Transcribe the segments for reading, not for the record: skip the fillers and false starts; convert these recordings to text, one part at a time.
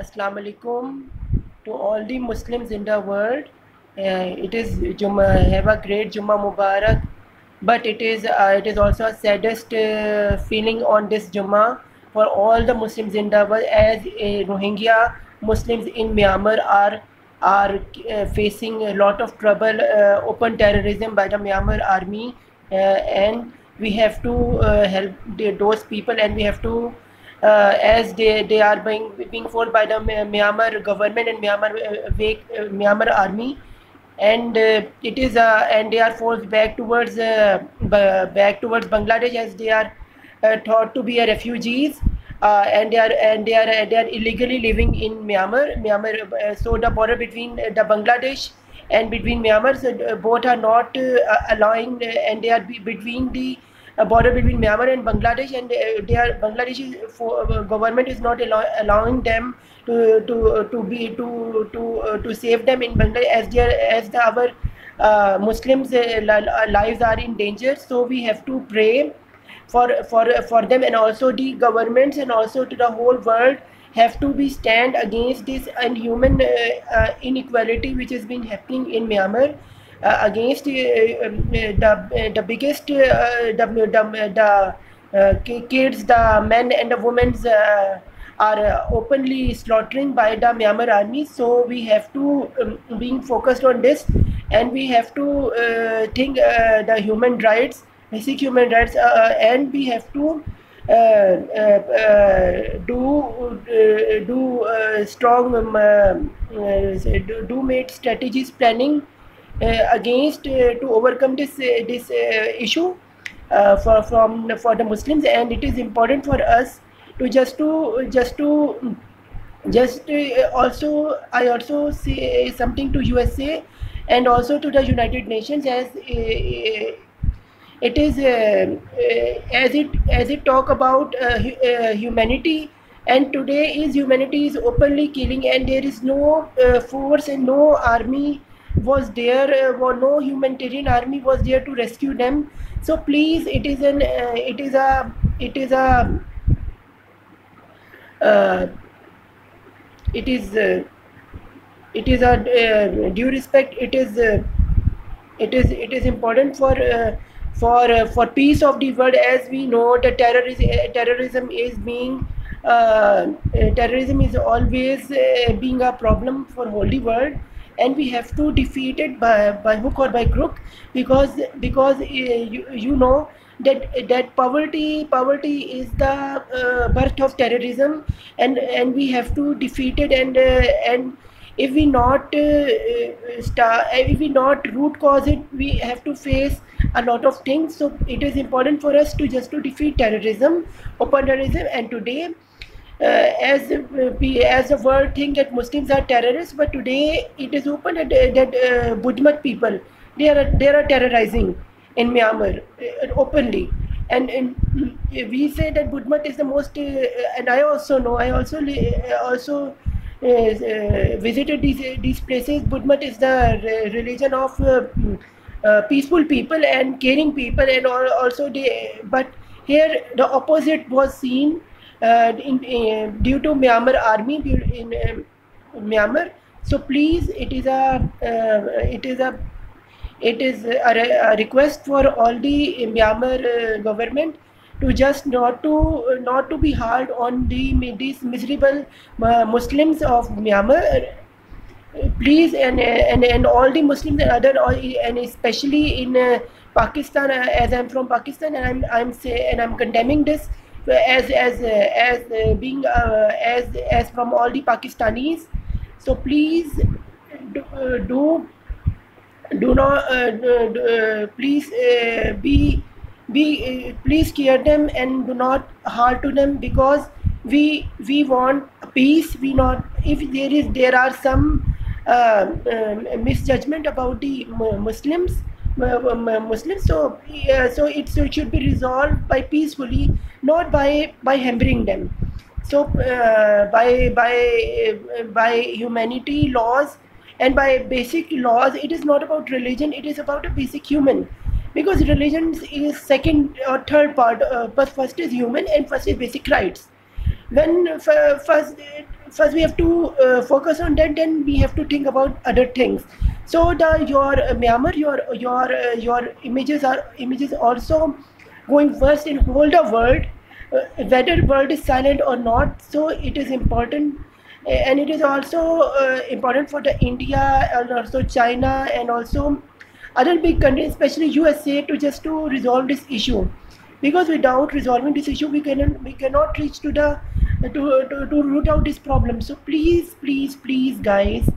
Assalamu alaikum to all the Muslims in the world. It is have a great Jummah Mubarak, but it is also a saddest feeling on this Jummah for all the Muslims in the world, as Rohingya Muslims in Myanmar are facing a lot of trouble, open terrorism by the Myanmar army, and we have to help those people, and we have to as they are being fought by the Myanmar government and Myanmar army, and and they are forced back towards Bangladesh, as they are thought to be refugees, and they are illegally living in Myanmar. So the border between the Bangladesh and between Myanmar, so both are not allowing, and they are between the border between Myanmar and Bangladesh, and Bangladesh government is not allowing them to save them in Bangladesh, our Muslims lives are in danger. So we have to pray for them, and also the governments and also to the whole world have to be stand against this inhuman inequality which has been happening in Myanmar, against the biggest kids, the men and the women are openly slaughtering by the Myanmar army. So we have to being focused on this, and we have to think the human rights, basic human rights, and we have to do strong do make strategies planning against to overcome this issue for the Muslims. And it is important for us to also, I also say something to USA and also to the United Nations, as it is as it talk about humanity, and today is humanity is openly killing, and there is no force and no army was there, or no humanitarian army was there to rescue them. So please, uh, it is due respect, it is important for peace of the world. As we know, the terrorism is always being a problem for whole the world, and we have to defeat it by hook or by crook, because you know that poverty is the birth of terrorism, and we have to defeat it, and if we not if we not root cause it, we have to face a lot of things. So it is important for us to defeat terrorism, open terrorism. And today, as the world think that Muslims are terrorists, but today it is open that Budmat people, they are terrorizing in Myanmar openly, and we say that Budmat is the most, and I also know, also visited these places. Budmat is the religion of peaceful people and caring people, and also they. But here the opposite was seen due to Myanmar army in Myanmar. So please, it is a request for all the Myanmar government to just not to be hard on these miserable Muslims of Myanmar. Please, and all the Muslims and and especially in Pakistan, as I'm from Pakistan, and I'm condemning this as being as from all the Pakistanis. So please do not please please care them and do not harm to them, because we want peace. We not, if there are some misjudgment about the Muslims, so so it should be resolved by peacefully, not by hampering them. So by humanity laws and by basic laws, it is not about religion, it is about a basic human, because religion is second or third part, but first is human, and first is basic rights. When first we have to focus on that, then we have to think about other things. So your Myanmar, your images also going first in whole the world, whether world is silent or not. So it is important, and it is also important for the India and also China and also other big countries, especially USA, to resolve this issue, because without resolving this issue we cannot reach to the to root out this problem. So please guys,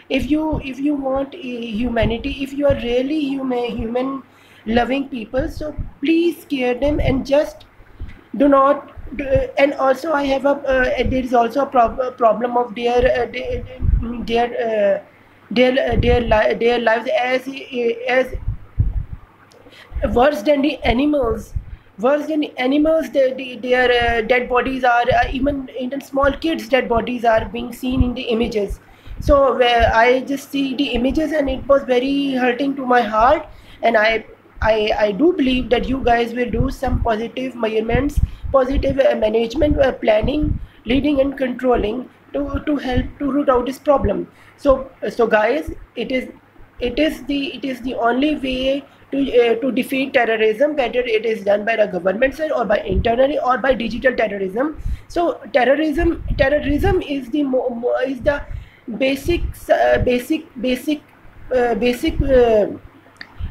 if you want humanity, if you are really human loving people, so please scare them and just do not and also I have there is also a problem of their their lives as worse than the animals. Worse than the animals, their dead bodies are even small kids dead bodies are being seen in the images. So where I just see the images and it was very hurting to my heart, and I do believe that you guys will do some positive measurements, positive management planning, leading and controlling to help to root out this problem. So guys, it is the only way to defeat terrorism, whether it is done by the government side or by internally or by digital terrorism. So terrorism is the basic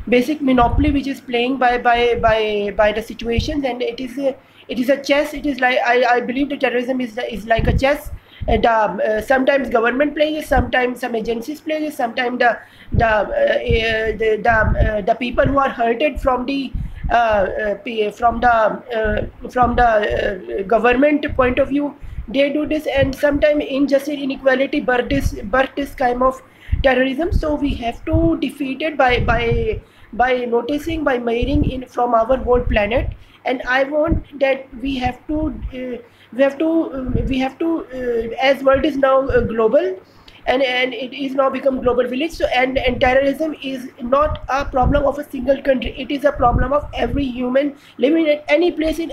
basic monopoly which is playing by the situations, and it is a chess. It is like I believe the terrorism is like a chess. And sometimes government plays, sometimes some agencies plays, sometimes the people who are hurted from the government point of view, they do this, and sometimes injustice, inequality birth this kind of terrorism. So we have to defeat it by noticing, by measuring in from our whole planet. And I want that we have to as world is now global, and it is now become global village. So and terrorism is not a problem of a single country, it is a problem of every human living at any place on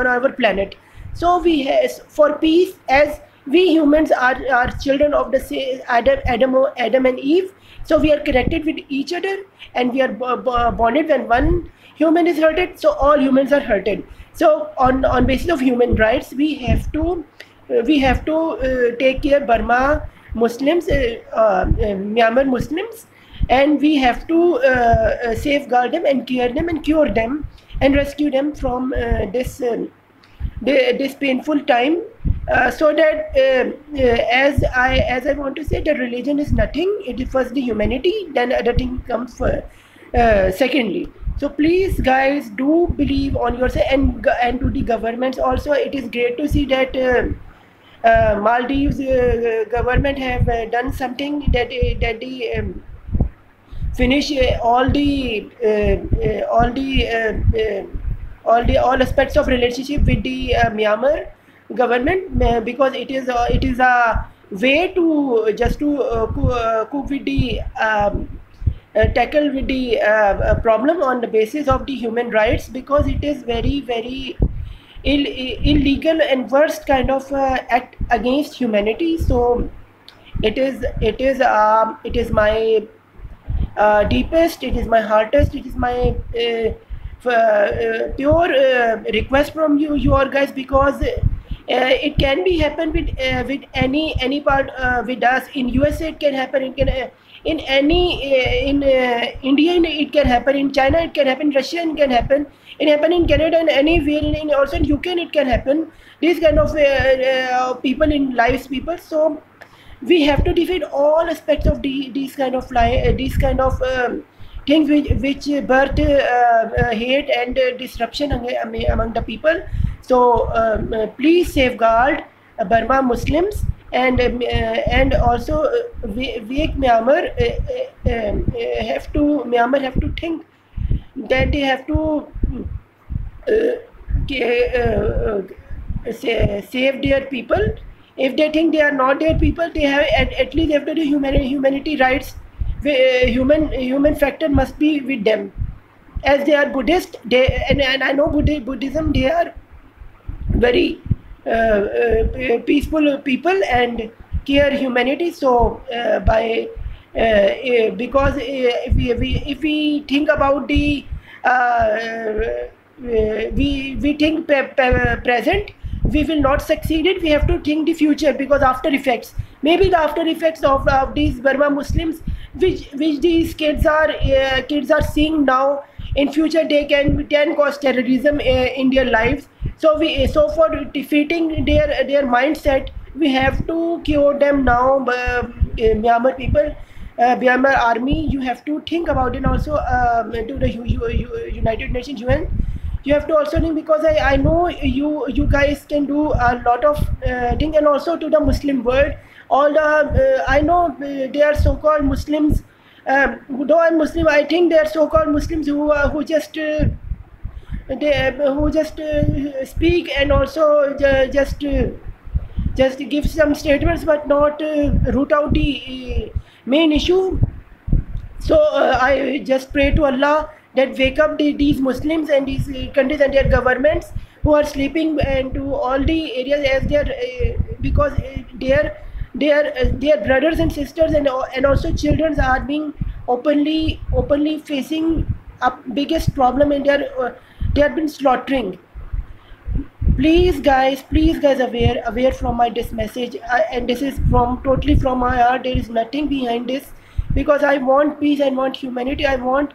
our planet. So we have, for peace, as we humans are children of the Adam and Eve. So we are connected with each other, and we are bonded. When one human is hurted, so all humans are hurted. So on basis of human rights, we have to take care Burma Muslims, Myanmar Muslims, and we have to safeguard them and care them and cure them and rescue them from this painful time. So that as I want to say, that religion is nothing. It is first the humanity, then other thing comes secondly. So please guys, do believe on yourself, and to the governments also. It is great to see that Maldives government have done something, that they finish all aspects of relationship with the Myanmar government, because it is a way to just to cope with the tackle with the problem on the basis of the human rights, because it is very illegal and worst kind of act against humanity. So it is my deepest, it is my hardest, it is my pure request from you all guys, because it can be happen with any part with us. In USA it can happen, it can in any in India it can happen, in China it can happen, Russia it can happen, it happen in Canada, and anywhere also in UK it can happen. These kind of people in lives people. So we have to defeat all aspects of these kind of things which birth hate and disruption among the people. So please safeguard Burma Muslims, and also wake Myanmar. Myanmar have to think that they have to save their people. If they think they are not their people, they have at least after the humanity rights, human factor must be with them. As they are Buddhist, and I know Buddhism, they are very peaceful people and care humanity. So because if we think about the we think present, we will not succeed it. We have to think the future, because after effects, maybe the after effects of these Burma Muslims, which these kids are seeing now, in future they can cause terrorism in their lives. So for defeating their mindset, we have to cure them now. Myanmar people, Myanmar army, you have to think about it also, to the United Nations, UN. You have to also think, because I know you guys can do a lot of thing, and also to the Muslim world. All the I know they are so-called Muslims. Though I'm Muslim, I think they are so-called Muslims who just speak, and also just give some statements, but not root out the main issue. So I just pray to Allah that wake up these Muslims and these countries and their governments who are sleeping, and to all the areas, as their because their brothers and sisters, and also children are being openly facing a biggest problem, and they have been slaughtering. Please guys, aware from this message, and this is from totally from my heart. There is nothing behind this, because I want peace, I want humanity, I want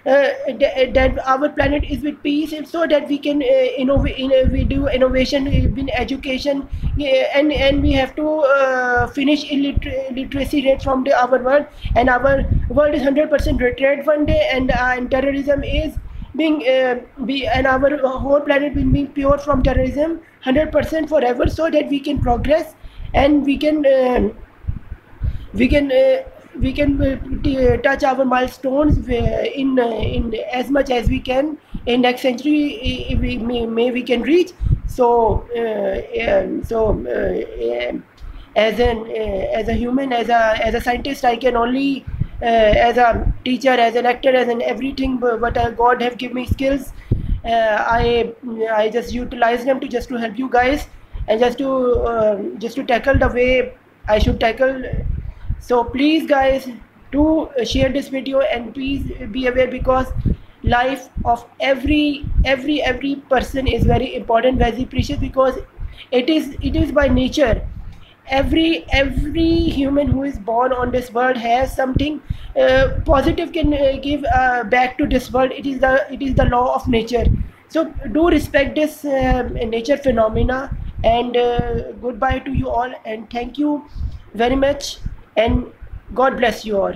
that our planet is with peace, and so that we can we do innovation in education, and we have to finish illiteracy rate from our world, and our world is 100% literate one day, and terrorism is being and our whole planet will be pure from terrorism 100% forever, so that we can progress, and we can touch our milestones in as much as we can in next century, if we can reach. So as a human, as a scientist, I can only as a teacher, as an actor, as an everything, but God have given me skills. I just utilize them to help you guys, and just to tackle the way I should tackle. So please guys, do share this video, and please be aware, because life of every person is very important, very precious, because it is by nature. Every human who is born on this world has something positive, can give back to this world. It is the law of nature. So do respect this nature phenomena, and goodbye to you all, and thank you very much, and God bless you all.